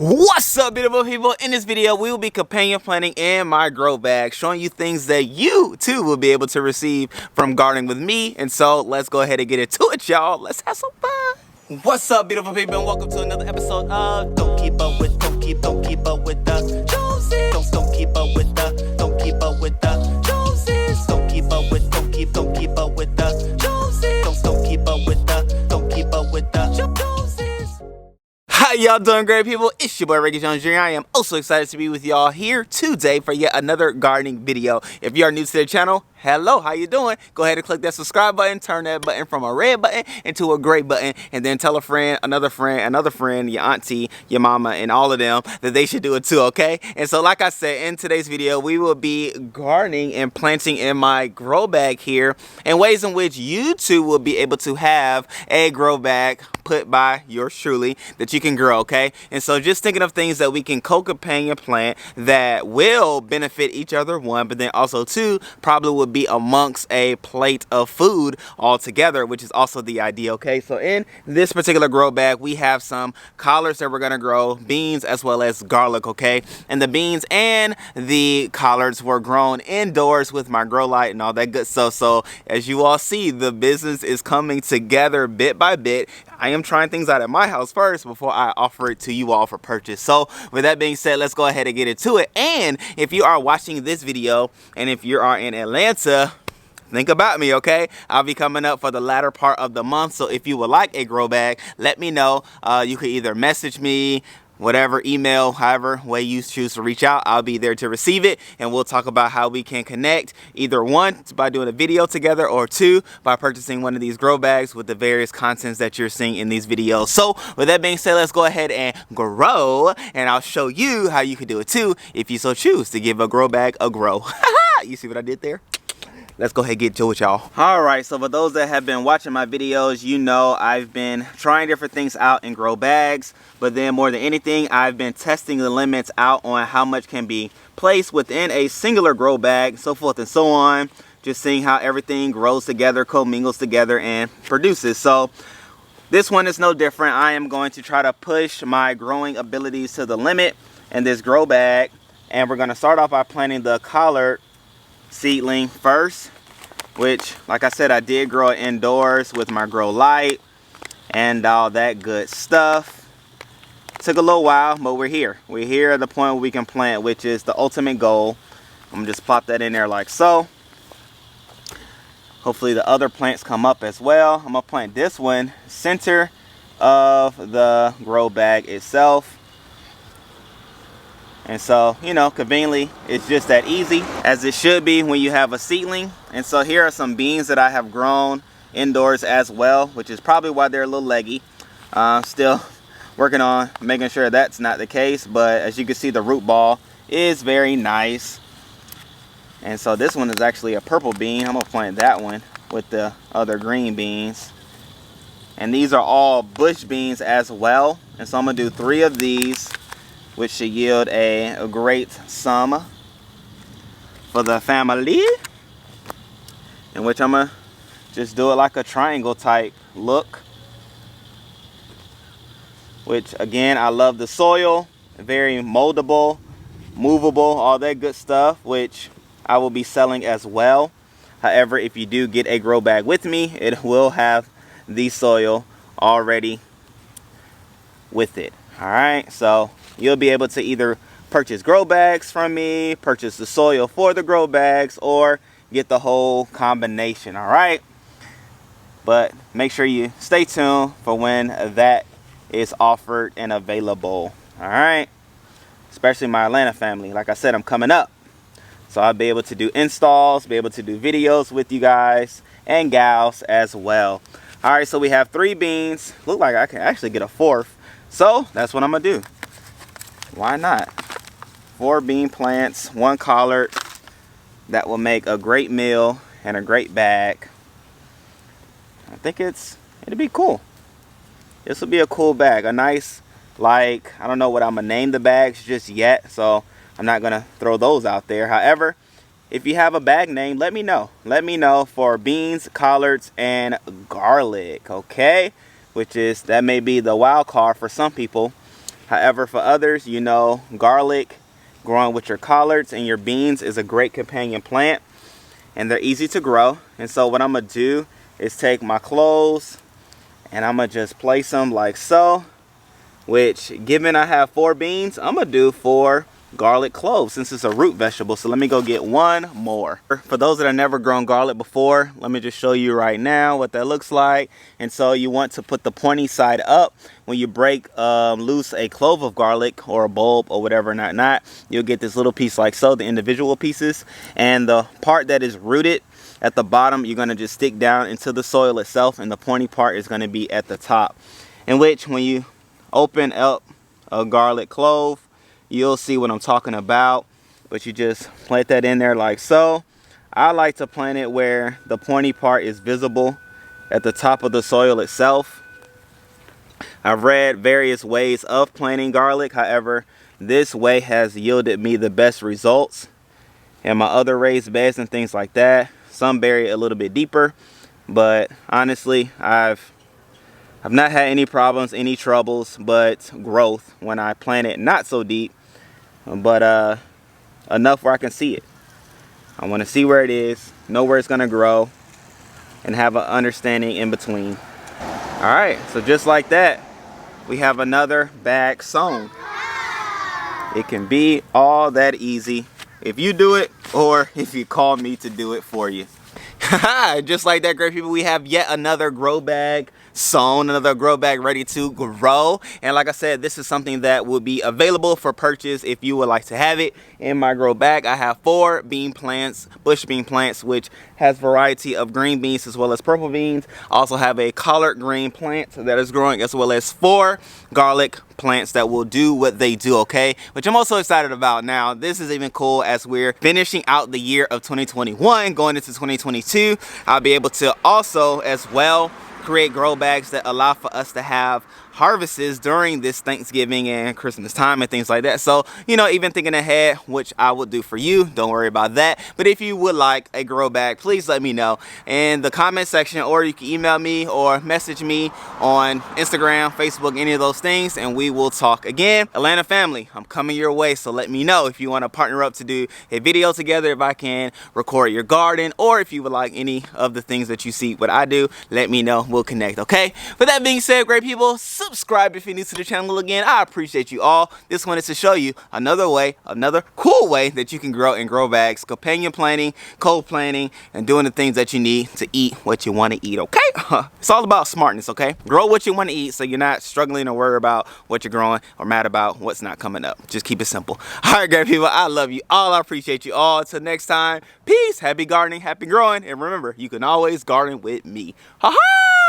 What's up, beautiful people? In this video, we will be companion planting in my grow bag, showing you things that you too will be able to receive from gardening with me. And so let's go ahead and get into it, y'all. Let's have some fun. What's up, beautiful people, and welcome to another episode of Don't Keep Up With the Joneses. Don't keep up with the Joneses. Don't keep up with the Joneses. Don't keep up with the Joneses. Don't keep up with the Joneses. How y'all doing, great people? It's your boy Ricky Jones Jr. I am also excited to be with y'all here today for yet another gardening video. If you are new to the channel, hello, how you doing? Go ahead and click that subscribe button, turn that button from a red button into a gray button, and then tell a friend, another friend, your auntie, your mama, and all of them that they should do it too, okay? And so like I said, in today's video, we will be gardening and planting in my grow bag here in ways in which you too will be able to have a grow bag put by yours truly that you can grow, okay? And so just thinking of things that we can co-companion plant that will benefit each other, one, but then also two, probably would be amongst a plate of food all together, which is also the idea, okay? So in this particular grow bag, we have some collards that we're gonna grow, beans as well as garlic, okay? And the beans and the collards were grown indoors with my grow light and all that good stuff. So as you all see, the business is coming together bit by bit. I am trying things out at my house first before I offer it to you all for purchase. So with that being said, let's go ahead and get into it. And if you are watching this video and if you are in Atlanta, think about me, okay? I'll be coming up for the latter part of the month. So if you would like a grow bag, let me know. You could either message me, whatever, email, however way you choose to reach out, I'll be there to receive it, and we'll talk about how we can connect, either one, by doing a video together, or two, by purchasing one of these grow bags with the various contents that you're seeing in these videos. So with that being said, let's go ahead and grow, and I'll show you how you can do it too if you so choose to give a grow bag a grow. You see what I did there? Let's go ahead and get to it, y'all. All right, so for those that have been watching my videos, you know I've been trying different things out in grow bags, but then more than anything, I've been testing the limits out on how much can be placed within a singular grow bag, so forth and so on. Just seeing how everything grows together, commingles together, and produces. So this one is no different. I am going to try to push my growing abilities to the limit in this grow bag, and we're gonna start off by planting the collard seedling first, which, like I said, I did grow it indoors with my grow light and all that good stuff. Took a little while, but we're here at the point where we can plant, which is the ultimate goal. I'm gonna just plop that in there like so. Hopefully the other plants come up as well. I'm gonna plant this one center of the grow bag itself. And so, you know, conveniently, it's just that easy, as it should be when you have a seedling. And so here are some beans that I have grown indoors as well, which is probably why they're a little leggy. Still working on making sure that's not the case, but as you can see, the root ball is very nice. And so this one is actually a purple bean. I'm gonna plant that one with the other green beans. And these are all bush beans as well. And so I'm gonna do 3 of these, which should yield a great sum for the family, in which I'm gonna just do it like a triangle type look, which again, I love the soil, very moldable, movable, all that good stuff, which I will be selling as well. However, if you do get a grow bag with me, it will have the soil already with it. All right, so you'll be able to either purchase grow bags from me, purchase the soil for the grow bags, or get the whole combination, all right? But make sure you stay tuned for when that is offered and available, all right? Especially my Atlanta family. Like I said, I'm coming up. So I'll be able to do installs, be able to do videos with you guys and gals as well. All right, so we have 3 beans. Look like I can actually get a 4th. So that's what I'm gonna do. Why not? 4 bean plants, 1 collard. That will make a great meal and a great bag. I think it'll be cool. This will be a cool bag. A nice, like, I don't know what I'm gonna name the bags just yet, so I'm not gonna throw those out there. However, if you have a bag name, let me know. Let me know for beans, collards, and garlic, okay? That may be the wild card for some people. However, for others, you know, garlic growing with your collards and your beans is a great companion plant, and they're easy to grow. And so what I'm gonna do is take my cloves and I'm gonna just place them like so, which, given I have 4 beans, I'm gonna do 4 garlic cloves since it's a root vegetable. So let me go get 1 more. For those that have never grown garlic before, let me just show you right now what that looks like. And so you want to put the pointy side up. When you break loose a clove of garlic or a bulb or whatever, not, you'll get this little piece like so, the individual pieces. And the part that is rooted at the bottom, you're gonna just stick down into the soil itself, and the pointy part is gonna be at the top. In which, when you open up a garlic clove, you'll see what I'm talking about. But you just plant that in there like so. I like to plant it where the pointy part is visible at the top of the soil itself. I've read various ways of planting garlic. However, this way has yielded me the best results. And my other raised beds and things like that, some bury it a little bit deeper, but honestly, I've not had any problems, any troubles, but growth when I plant it not so deep, but enough where I can see it. I want to see where it is, know where it's going to grow, and have an understanding in between. All right, so just like that, we have another bag sown. It can be all that easy if you do it, or if you call me to do it for you. Just like that, great people, we have yet another grow bag sown, another grow bag ready to grow. And like I said, this is something that will be available for purchase if you would like to have it. In my grow bag, I have 4 bean plants, bush bean plants, which has variety of green beans as well as purple beans. I also have a collard green plant that is growing, as well as 4 garlic plants that will do what they do, okay? Which I'm also excited about. Now, this is even cool as we're finishing out the year of 2021, going into 2022. I'll be able to also as well create grow bags that allow for us to have harvests during this Thanksgiving and Christmas time and things like that. So, you know, even thinking ahead, which I will do for you, don't worry about that. But if you would like a grow bag, please let me know in the comment section, or you can email me or message me on Instagram, Facebook, any of those things, and we will talk again. Atlanta family, I'm coming your way, so let me know if you want to partner up to do a video together, if I can record your garden, or if you would like any of the things that you see what I do, let me know. We'll connect, okay? With that being said, great people, subscribe if you're new to the channel. Again, I appreciate you all. This one is to show you another way, another cool way that you can grow in grow bags, companion planting, cold planting, and doing the things that you need to eat what you want to eat, okay? It's all about smartness, okay? Grow what you want to eat so you're not struggling or worried about what you're growing or mad about what's not coming up. Just keep it simple. All right, great people, I love you all. I appreciate you all. Until next time, peace, happy gardening, happy growing, and remember, you can always garden with me. Ha ha!